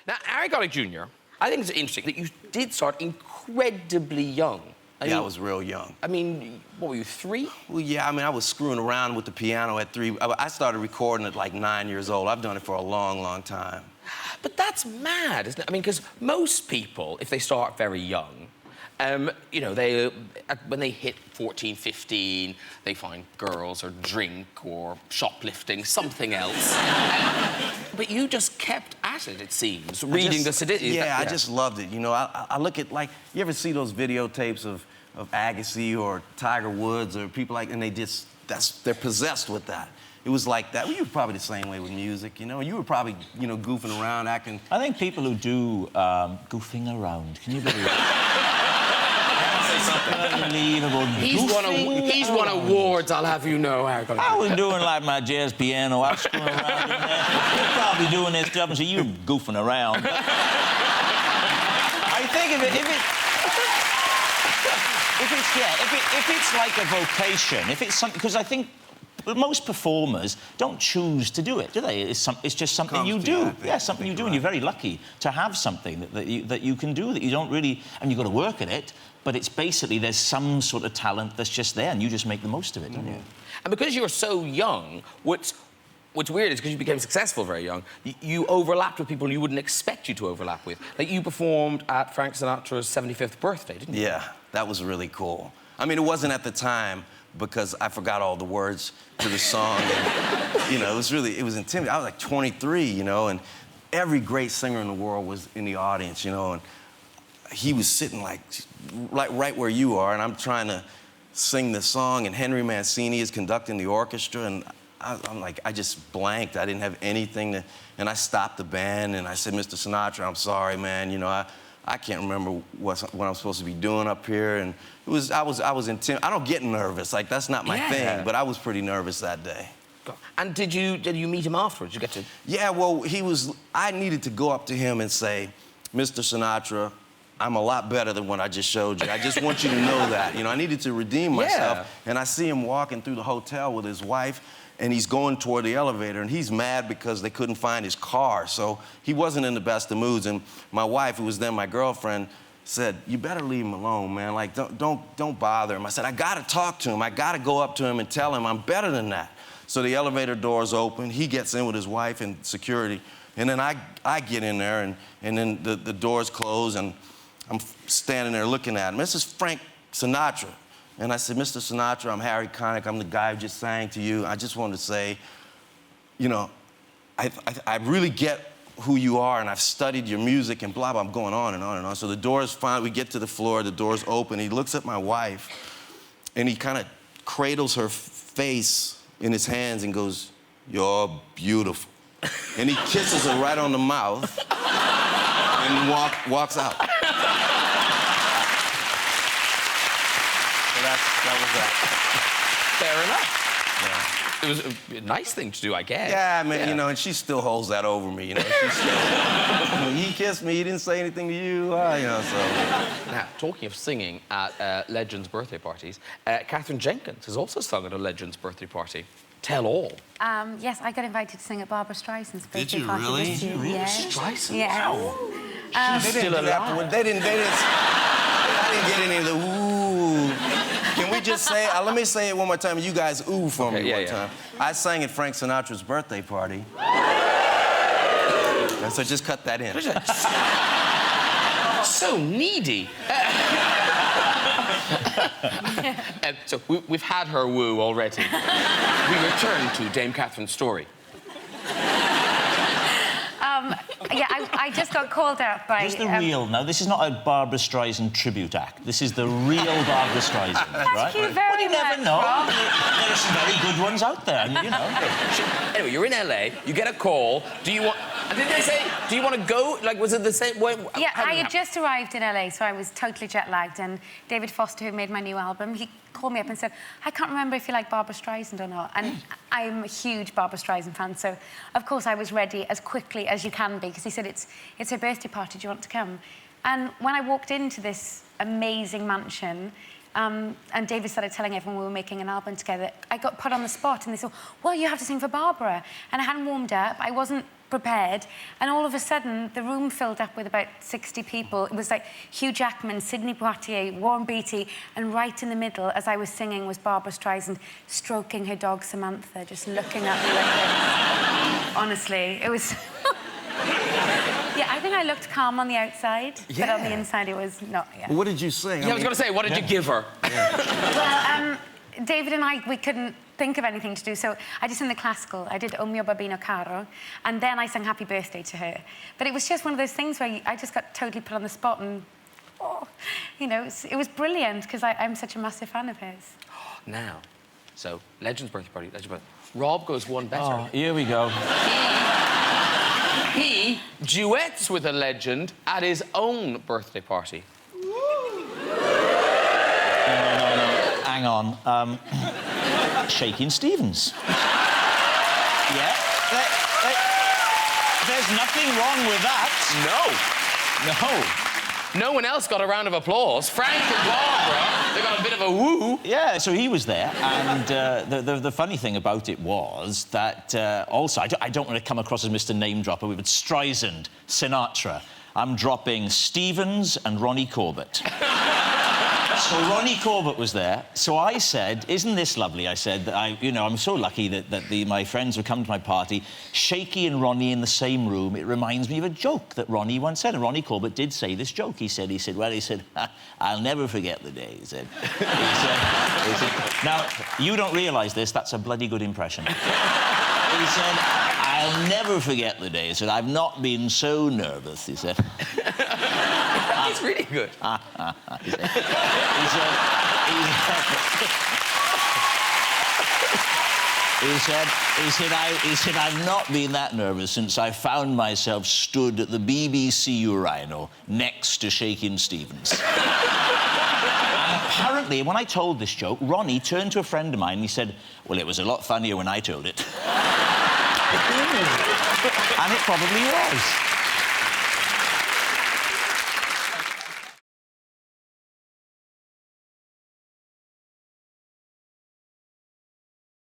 Now, Harry Connick Jr., I think it's interesting that you did start incredibly young. I was real young. I mean, what were you, 3? Well, yeah, I mean, I was screwing around with the piano at 3. I started recording at like 9 years old. I've done it for a long, long time. But that's mad, isn't it? I mean, because most people, if they start very young, you know, when they hit 14, 15, they find girls or drink or shoplifting, something else. But you just kept at it seems, reading the statistics. Yeah, I just loved it. You know, I look at, like, you ever see those videotapes of Agassi or Tiger Woods or people like, and they're possessed with that. It was like that. Well, you were probably the same way with music, you know? You were probably, you know, goofing around, acting... I think people who do goofing around, can you believe it? Unbelievable. He's won awards, I'll have you know. I was doing like my jazz piano. I was screwing around in there. You're probably doing this stuff and so you're goofing around. I think if it's like a vocation, if it's something, because I think most performers don't choose to do it, do they? It's just something you do. Yeah, something you do, and you're very lucky to have something that you can do that you don't really... And you've got to work at it, but it's basically there's some sort of talent that's just there, and you just make the most of it, don't you? And because you were so young, what's weird is because you became successful very young, you overlapped with people you wouldn't expect you to overlap with. Like, you performed at Frank Sinatra's 75th birthday, didn't you? Yeah, that was really cool. I mean, it wasn't at the time, because I forgot all the words to the song. And, you know, it was intimidating. I was like 23, you know, and every great singer in the world was in the audience, you know, and he was sitting like right where you are, and I'm trying to sing the song, and Henry Mancini is conducting the orchestra, and I'm like, I just blanked. I didn't have anything to, and I stopped the band, and I said, Mr. Sinatra, I'm sorry, man, you know, I can't remember what I'm supposed to be doing up here, and I was intimidated. I don't get nervous, like, that's not my thing, but I was pretty nervous that day. And did you meet him afterwards? Did you get to... Yeah, well, I needed to go up to him and say, Mr. Sinatra, I'm a lot better than what I just showed you. I just want you to know that. You know, I needed to redeem myself, and I see him walking through the hotel with his wife, and he's going toward the elevator, and he's mad because they couldn't find his car, so he wasn't in the best of moods, and my wife, who was then my girlfriend, said, you better leave him alone, man. Like, don't bother him. I said, I gotta talk to him. I gotta go up to him and tell him I'm better than that. So the elevator doors open, he gets in with his wife and security, and then I get in there, and then the doors close, and I'm standing there looking at him. This is Frank Sinatra. And I said, Mr. Sinatra, I'm Harry Connick. I'm the guy who just sang to you. I just wanted to say, you know, I really get who you are, and I've studied your music, and blah, blah. I'm going on and on and on. So the doors finally, we get to the floor, the doors open. He looks at my wife, and he kind of cradles her face in his hands and goes, you're beautiful. And he kisses her right on the mouth and walks out. That was that. Fair enough. Yeah. It was a nice thing to do, I guess. Yeah, I mean, you know, and she still holds that over me, you know. She still, he kissed me, he didn't say anything to you, you know, so. Now, talking of singing at legends' birthday parties, Catherine Jenkins has also sung at a legend's birthday party. Tell all. Yes, I got invited to sing at Barbra Streisand's birthday party. Really? This year. Really? Streisand? Yeah. Wow. She's still alive. I didn't get any of the ooh. Can we just say, let me say it one more time, you guys ooh for me one time. I sang at Frank Sinatra's birthday party. So just cut that in. So needy. So we've had her woo already. We return to Dame Catherine's story. Yeah, I just got called out by... This is the real... No, this is not a Barbra Streisand tribute act. This is the real Barbra Streisand, right? Thank you very much, you never know. Rob. There are some very good ones out there, you know. Anyway, you're in LA, you get a call. Do you want... Did they say, do you want to go? Like, was it the same way? Yeah, I had just arrived in LA, so I was totally jet-lagged, and David Foster, who made my new album, he called me up and said, I can't remember if you like Barbra Streisand or not. And I'm a huge Barbra Streisand fan, so of course I was ready as quickly as you can be, because he said, it's her birthday party, do you want to come? And when I walked into this amazing mansion, and David started telling everyone we were making an album together, I got put on the spot, and they said, well, you have to sing for Barbara. And I hadn't warmed up, I wasn't prepared, and all of a sudden, the room filled up with about 60 people. It was like Hugh Jackman, Sidney Poitier, Warren Beatty, and right in the middle, as I was singing, was Barbara Streisand stroking her dog Samantha, just looking at me like this. Honestly, it was... Yeah, I think I looked calm on the outside, but on the inside it was not, Well, what did you sing? Yeah, I was going to say, what did you give her? Well, David and I, we couldn't think of anything to do, so I just sang the classical. I did O mio bambino caro, and then I sang Happy Birthday to her. But it was just one of those things where I just got totally put on the spot, and, you know, it was brilliant, because I'm such a massive fan of his. Now, so, Legend's birthday party, Legend's birthday. Rob goes one better. Oh, here we go. He duets with a legend at his own birthday party. No. Hang on. Shaking Stevens. Yeah. There's nothing wrong with that. No one else got a round of applause. Frank and Barbara, they got a bit of a woo. Yeah, so he was there, and the funny thing about it was that also, I don't want to come across as Mr. Name Dropper, but Streisand, Sinatra, I'm dropping Stevens and Ronnie Corbett. So Ronnie Corbett was there. So I said, isn't this lovely? I said, that I'm so lucky that my friends would come to my party. Shaky and Ronnie in the same room. It reminds me of a joke that Ronnie once said. And Ronnie Corbett did say this joke. He said, I'll never forget the day, he said. He said, now, you don't realise this, that's a bloody good impression. He said, I'll never forget the day. He said, I've not been so nervous, he said. It's really good. He said, I've not been that nervous since I found myself stood at the BBC urinal next to Shakin' Stevens. And apparently, when I told this joke, Ronnie turned to a friend of mine and he said, well, it was a lot funnier when I told it. And it probably was.